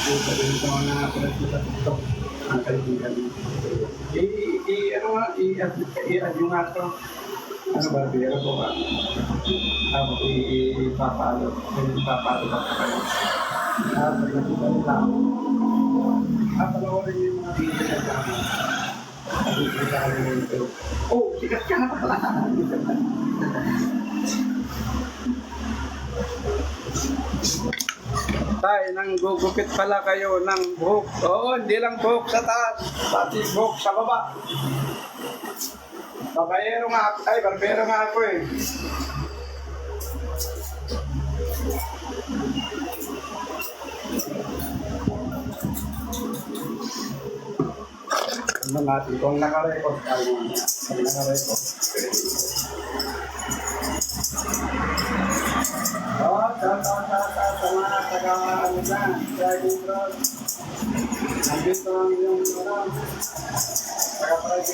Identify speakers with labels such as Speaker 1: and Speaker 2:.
Speaker 1: Sabihin ko na pinag sa TikTok ang kaibigan mo. Ano nga, i-add yung nga ito. Ano ba, biro ko ba? Tapos ipapalo. Ipapalo ba ka kayo? Pag nakita nila ako. Panoorin yung mga video na kami. Nakikita kami ng ito. Oh, sikat ka na pala. Tay, nang gugupit pala kayo ng buhok. Oo, hindi lang buhok sa taas, pati buhok sa baba. Babayero nga ako, ay, barbero nga ako eh. Ano natin, kung naka-record tayo muna. Kung naka-record. Oh, sa mga taga-ano na, driving road. Nandito lang yung taga-private.